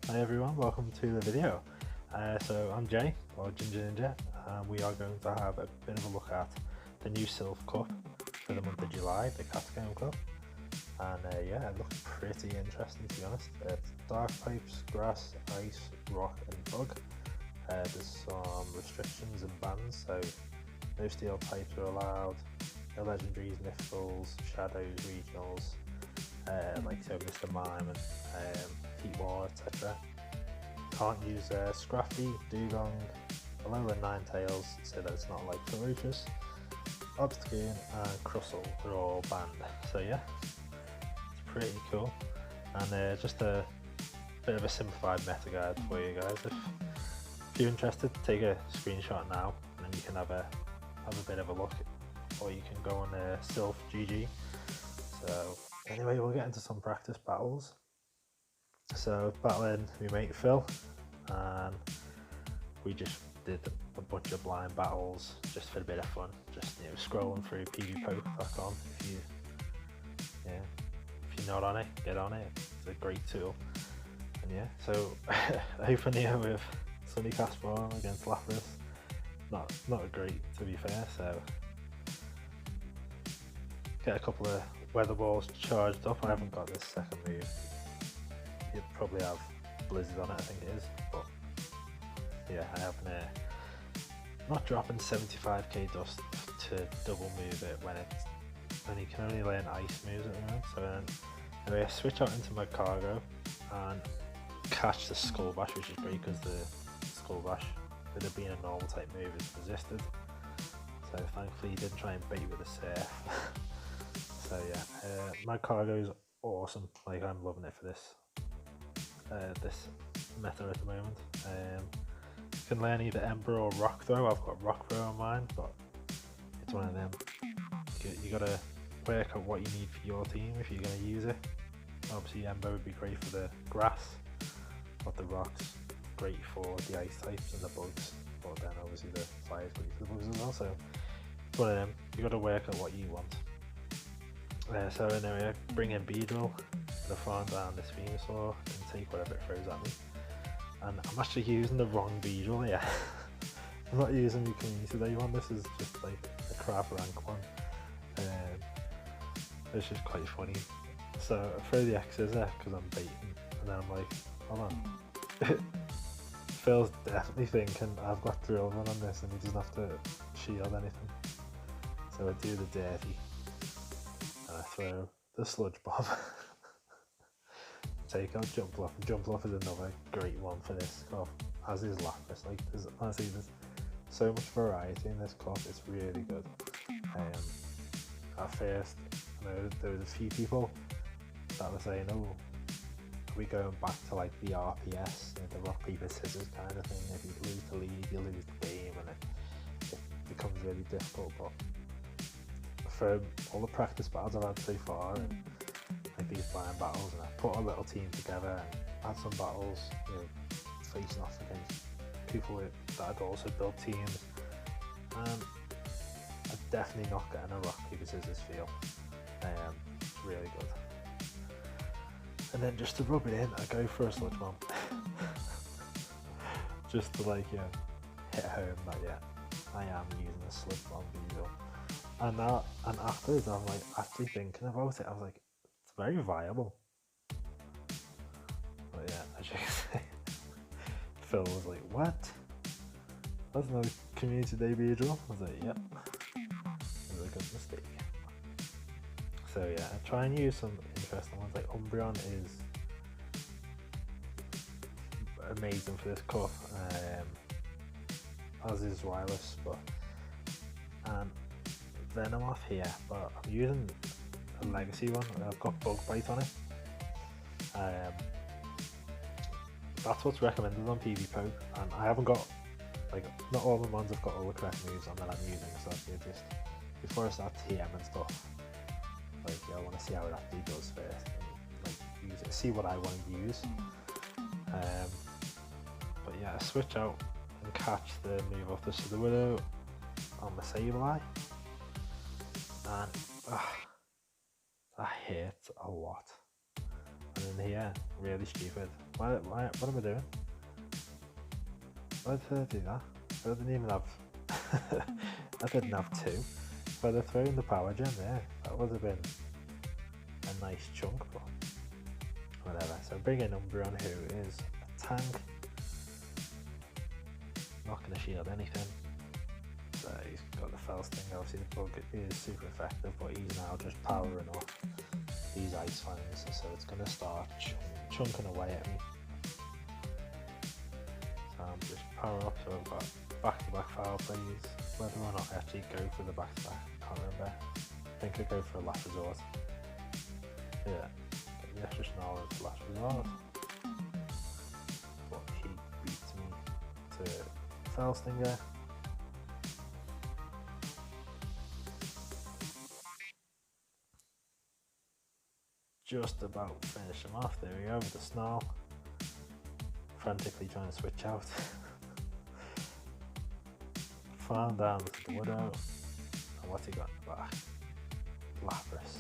Hi everyone, welcome to the video. So I'm Jay, or Ginger Ninja, and we are going to have a bit of a look at the new Silph Cup for the month of July, the Catacomb Cup. And yeah, it looks pretty interesting to be honest. It's dark types, grass, ice, rock and bug. There's some restrictions and bans, so no steel types are allowed, no legendaries, mythicals, shadows, regionals, like so Mr. Mime and Heat War, etc. Can't use Scruffy, Dugong, Alola Ninetales, so that it's not like ferocious. Obstagoon and Crustle are all banned. So yeah, it's pretty cool. And just a bit of a simplified meta guide for you guys. If you're interested, take a screenshot now, and then you can have a bit of a look, or you can go on silph GG. So anyway, we'll get into some practice battles. So battling my mate Phil, and we just did a bunch of blind battles just for a bit of fun. Just scrolling through pvpoke.com. If you're not on it, get on it. It's a great tool. And yeah, so open here with Sunny Casper against Lapras. Not great to be fair. So get a couple of weather balls charged up. I haven't got this second move. You'd probably have Blizzard on it, I think it is, but yeah, I have not dropping 75k dust to double move it when you can only learn ice moves at the moment. So then anyway, I switch out into my cargo and catch the Skull Bash, which is great because the Skull Bash, with it being a normal type move, is resisted. So thankfully he didn't try and bait with a surf. So yeah, my cargo is awesome. Like, I'm loving it for this meta at the moment. You can learn either Ember or Rock Throw. I've got Rock Throw on mine, but it's one of them. You gotta work out what you need for your team if you're gonna use it. Obviously Ember would be great for the grass, but the Rock's great for the ice types and the bugs, but then obviously the fire's great for the bugs as well. So it's one of them. You gotta work out what you want. So anyway, I bring in Beedrill, the farm down this Venusaur, and take whatever it throws at me. And I'm actually using the wrong Beedrill here. I'm not using the community day one, this is just like a crap rank one. It's just quite funny. So I throw the X's there because I'm baiting, and then I'm like, hold on. Phil's definitely thinking I've got Drill Run on this and he doesn't have to shield anything. So I do the dirty. And I throw the Sludge Bomb. Take out Jumpluff. Jumpluff is another great one for this cup, as is Lapras. Like, honestly, there's so much variety in this cup, it's really good. At first, there was a few people that were saying, oh, are we going back to like the RPS, the rock, paper, scissors kind of thing? If you lose the lead, you lose the game, and it becomes really difficult. But for all the practice battles I've had so far, and like these blind battles, and I put a little team together and had some battles, facing off against people that had also built teams, and I'm definitely not getting a rock, paper, scissors feel. It's really good. And then just to rub it in, I go for a Sludge Bomb. Just to hit home that I am using a Sludge Bomb Beedrill. And afterwards I'm like actually thinking about it, I was like, it's very viable. But yeah, as you can see, Phil was like, what? That's no community day Beedrill? I was like, yep. It was a good mistake. So yeah, I try and use some interesting ones, like Umbreon is amazing for this cup, as is Wireless, and Venomoth here, but I'm using a legacy one. I've got Bug Bite on it. That's what's recommended on pvpoke, and I haven't got, not all the ones have got all the correct moves on that I'm using, so just before I start TM and stuff, I want to see how it actually does first, and use it, see what I want to use. But yeah, I switch out and catch the move off the Sudowoodo on the Sableye, and that hurts a lot. And then in here. Really stupid. What am I doing? Why did I do that? I didn't even have... I didn't have two. If I'd have thrown the power gem there, that would have been a nice chunk, but whatever. So bringing Umbreon, who is a tank. Not going to shield anything. So he's got the Fell Sting. Obviously the bug is super effective, but he's now just powering off these Ice Fangs, so it's going to start chunking away at me. So I'm just powering up, so I've got back-to-back foul plays. Whether or not I actually go for the back-to-back, I can't remember. I think I go for a last resort. Yeah, get the extra snarl into last resort. But he beats me to Fell Stinger. Just about finish him off. There we go with the snarl. Frantically trying to switch out. Farm down to the Widow. And what's he got in the back? Lapras.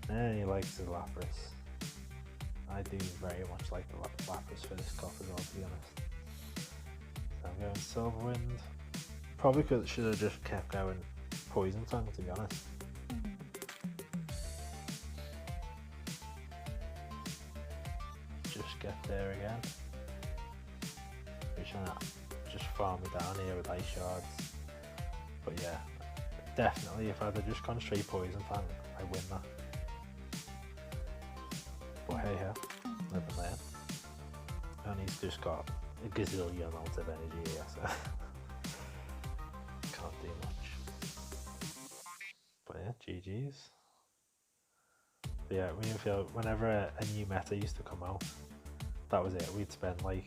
And he likes his Lapras. I do very much like the Lapras for this cup as well, to be honest. So I'm going Silver Wind. Probably because it should have just kept going Poison Fang, to be honest. Just get there again. We're trying to just farm me down here with Ice Shards. But yeah, definitely if I'd have just gone straight Poison Fang, I win that. But hey ho, live and learn. And he's just got a gazillion amount of energy here, so can't do much. But yeah, GG's. But yeah, we feel whenever a new meta used to come out, that was it. We'd spend like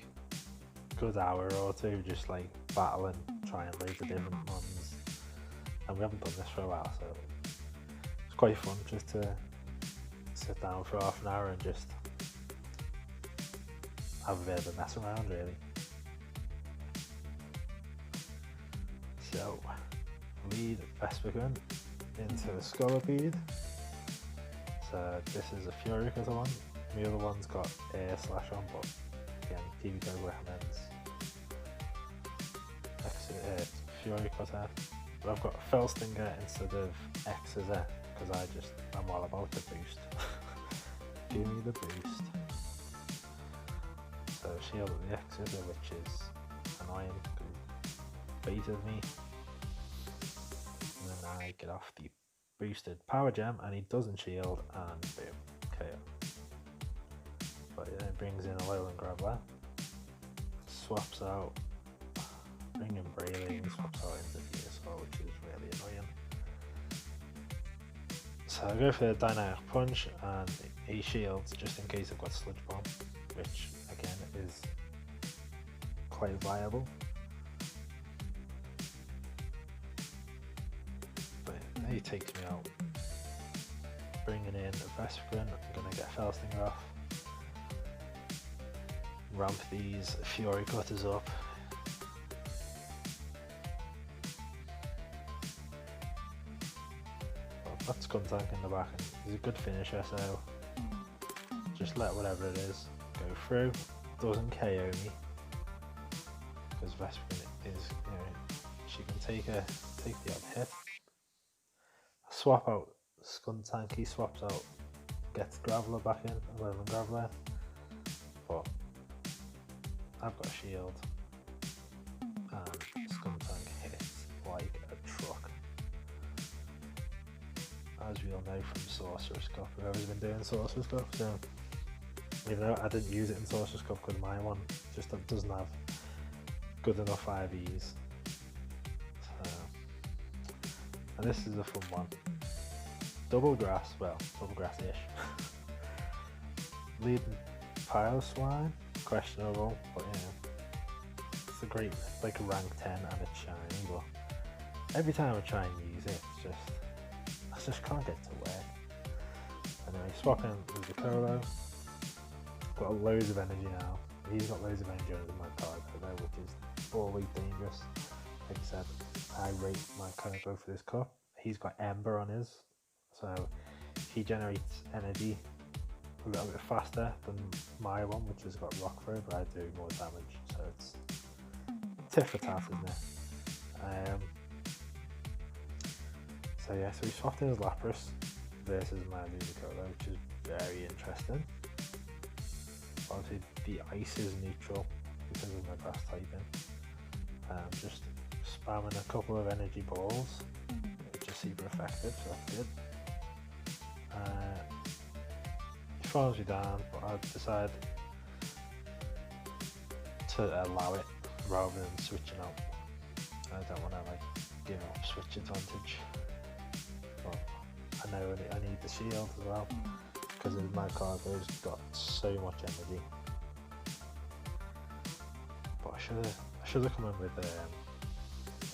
a good hour or two just like battling, trying loads of different ones. And we haven't done this for a while, so it's quite fun just to sit down for half an hour and just have a bit of a mess around, really. So, lead Vespiquen into a Scolipede. So this is a Fury Cutter one. The other one's got Air Slash on, but again, TV Go recommends Fury Cutter. But I've got Fell Stinger instead of Exeter because I'm all about the boost. Give me the boost. So shield at the Exeter, which is annoying because it baited me. And then I get off the boosted Power Gem and he doesn't shield and boom, KO. But then it brings in a Lowland Graveler, swaps out, bring in Brayling, swaps out into DSO, which is really annoying. So I go for the Dynamic Punch and he shields just in case I've got Sludge Bomb, which again is quite viable. But he takes me out. Bringing in a Vespiquen, I'm going to get Fell Stinger off. Ramp these Fury Cutters up. That's Skuntank in the back and he's a good finisher, so just let whatever it is go through. Doesn't KO me because Vespiquen is, you know, she can take the odd hit. I swap out Skuntank, he swaps out, gets Graveler back in, 11 Graveler, but I've got a shield and Skuntank hits like a truck. As we all know from Sorcerer's Cup, whoever's been doing Sorcerer's Cup, so even though I didn't use it in Sorcerer's Cup because my one just doesn't have good enough IVs. So, and this is a fun one. Double grass, well, double grass-ish. Leading Piloswine, questionable, but yeah, it's a great, like a rank 10 and a shiny, but every time I try and use it, I just can't get to work. Anyway, swapping with the Colo, got loads of energy now. He's got loads of energy under my card there, which is always dangerous. Like I said, I rate my Kobo for this cup. He's got Ember on his, so he generates energy a little bit faster than my one, which has got rock throw, but I do more damage, so it's tit for tat, isn't it? So yeah, so we swapped in his Lapras versus my Ludicolo, which is very interesting. Obviously the ice is neutral because of my grass typing. Just spamming a couple of energy balls, which is super effective, so that's good. He follows me down, but I decide to allow it rather than switching out. I don't want to like give up switch advantage. But I know I need the shield as well because my cargo's got so much energy. But I should have come in with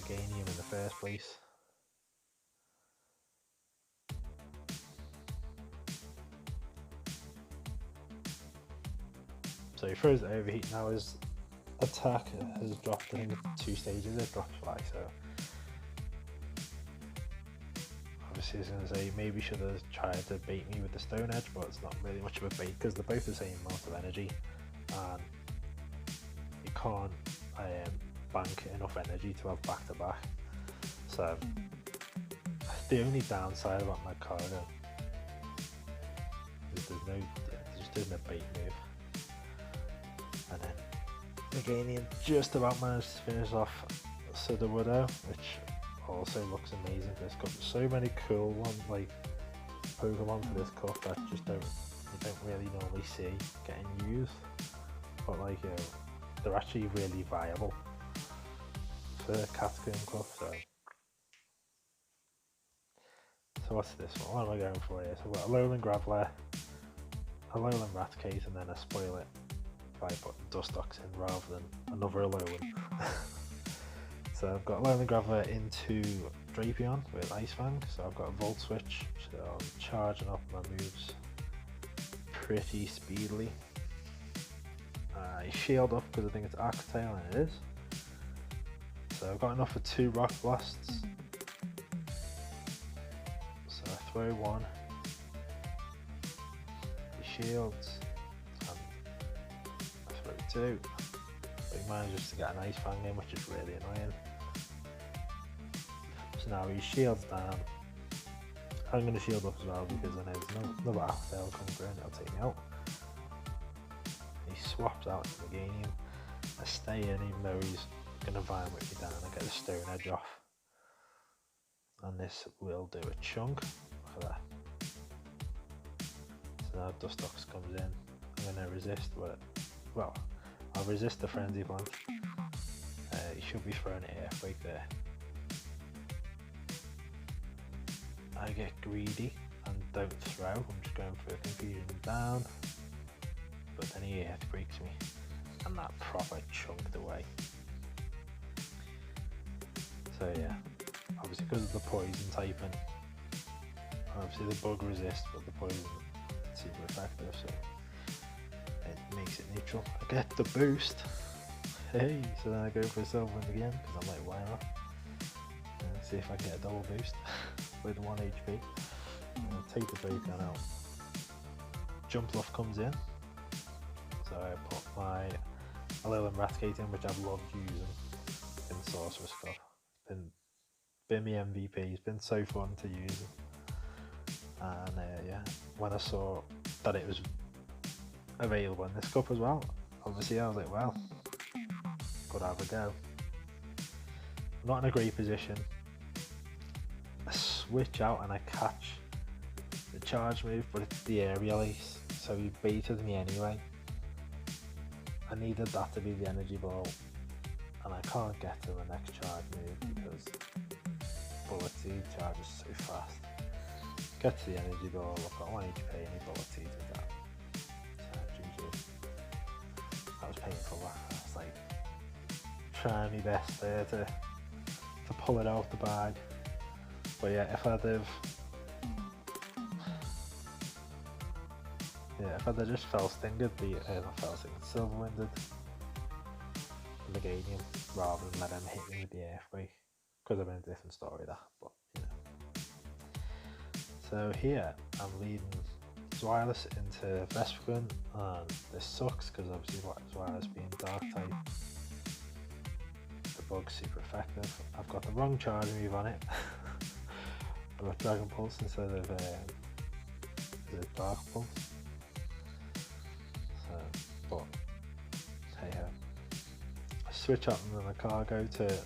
Meganium in the first place. So he throws the overheat. Now his attack has dropped, I think, 2 stages. It dropped twice, so obviously he's going to say maybe should have tried to bait me with the Stone Edge, but it's not really much of a bait because they're both the same amount of energy and you can't bank enough energy to have back to back. So the only downside about my cargo is there just isn't a bait move. And then Meganium just about managed to finish off Sudowoodo, which also looks amazing for this cup. So many cool like Pokemon for this cup that just you don't really normally see getting used, but like they're actually really viable for Catacomb Cup. So what's this one? What am I going for here? So I've got a Lowland Graveler, a Lowland Raticate, and then a Spoilet by putting Dustox in rather than another Alolan. So I've got Lowland Graveler into Drapion with Ice Fang, so I've got a Volt Switch, so I'm charging up my moves pretty speedily. I shield up because I think it's Axe Tail, and it is. So I've got enough for 2 Rock Blasts. So I throw one, he shields, and I throw 2. But he manages to get an Ice Fang in, which is really annoying. So now he shields down. I'm going to shield up as well because I know there's another Axe Tail coming through and it'll take me out. He swaps out to Meganium. I stay in even though he's going to vine whip me down. I get the Stone Edge off. And this will do a chunk for that. So now Dustox comes in. I'm going to resist, well, I'll resist the Frenzy Plant. He should be throwing an Earthquake there. I get greedy and don't throw. I'm just going for a Confusion down. But then he Earthquakes me. And that proper chunked away. So yeah, obviously because of the poison typing, obviously the bug resist, but the poison is super effective, so it makes it neutral. I get the boost. Hey, so then I go for a Silph again because I'm like, why not? See if I can get a double boost with 1 HP. I'll take the Drapion out. Jumpluff comes in, so I put my Alolan Raticate in, which I've loved using in Sorcerer's Cup. Been my MVP. It's been so fun to use it. And yeah, when I saw that it was available in this cup as well, obviously I was like, well, could have a go. I'm not in a great position. I switch out and I catch the charge move, but it's the aerial ace, so he baited me anyway. I needed that to be the energy ball, and I can't get to the next charge move because Bullet Seed charges so fast. Get to the energy ball, I've got 1 HP and he Bullet Seeds with that. So GG. That was painful. I was like trying my best there to pull it out the bag. But yeah, if I'd have just Fell Stingered not Fell Stingered, Silver Winded Meganium rather than let him hit me with the Earthquake. Could have been a different story that, but you know. So here I'm leading Zweilous into Vespergun, and this sucks because obviously Zweilous being dark type, the bug's super effective. I've got the wrong charge move on it. I've got Dragon Pulse instead of Dark Pulse. So, but hey ho. I switch up on the cargo to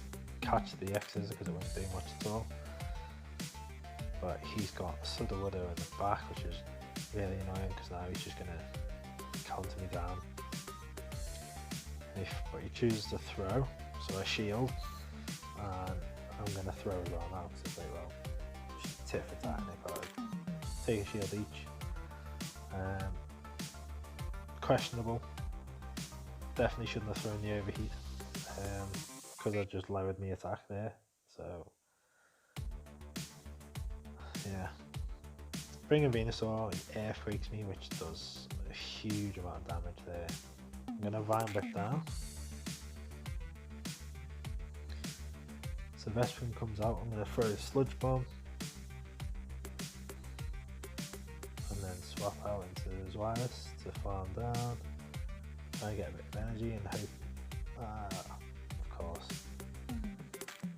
catch the X's because it won't do much at all. But he's got Sudder Widow in the back, which is really annoying because now he's just going to counter me down. But he chooses to throw, so I shield, and I'm going to throw as well now because they will tit for tat, and if I take a shield each. Questionable. Definitely shouldn't have thrown the overheat because I just lowered my attack there. So yeah, bring a Venusaur, he airquakes me, which does a huge amount of damage there. I'm going to Vine Whip down. So Vespergun comes out, I'm going to throw a Sludge Bomb. And then swap out into Zweilous to farm down. Try and get a bit of energy and hope. Of course.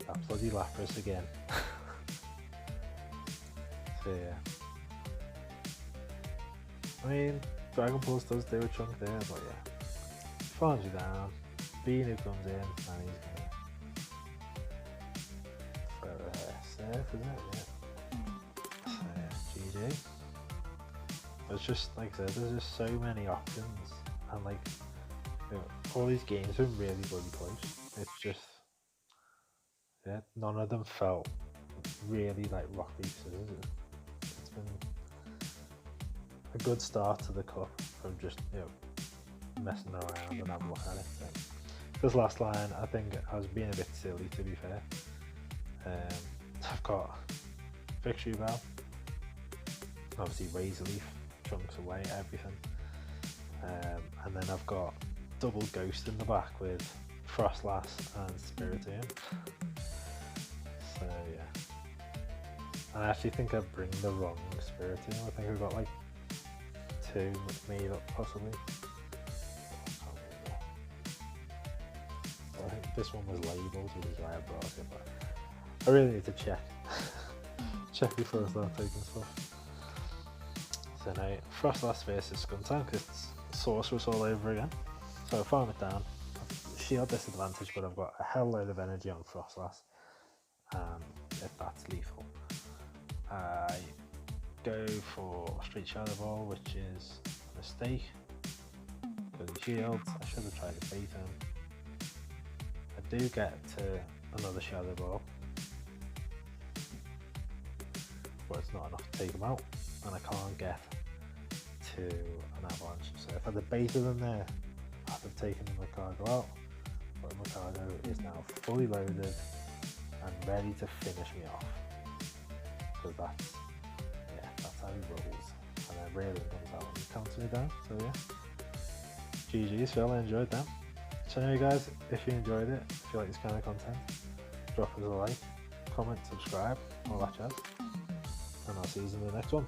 That bloody Lapras again. So yeah. I mean, Dragon Pulse does do a chunk there, but yeah. Farms you down. Bean who comes in, and he's gonna throw a surf, isn't it? Yeah. So yeah, GG. It's just, like I said, there's just so many options, and like, you know, all these games are really bloody close. It's just, yeah, none of them felt really like rock, paper, scissors. It's been a good start to the cup from just, you know, messing around and having a look at it. So, this last line, I think I was being a bit silly, to be fair. I've got Victory Bell, obviously Razor Leaf chunks away everything, and then I've got double Ghost in the back with Frostlass and Spiritomb. So yeah, I actually think I bring the wrong Spiritomb. I think I've got like 2 made up possibly. I think this one was labelled, which is why I brought it, but I really need to check before I start taking stuff. So now, Frostlass versus Skuntank, it's Sorceress all over again. So I farm it down, shield disadvantage, but I've got a hell load of energy on Frostlass, if that's lethal. I go for Straight Shadow Ball, which is a mistake, because he shields. I should have tried to bait him. I do get to another Shadow Ball, but it's not enough to take him out, and I can't get to an Avalanche. So if I had baited him there, I'd have taken my cargo out, but my cargo is now fully loaded and ready to finish me off, because that's how he rolls, and then rarely comes out when he counts me down. So yeah, GG's, Phil, I enjoyed that. So anyway guys, if you enjoyed it, if you like this kind of content, drop us a like, comment, subscribe, all that jazz, and I'll see you in the next one.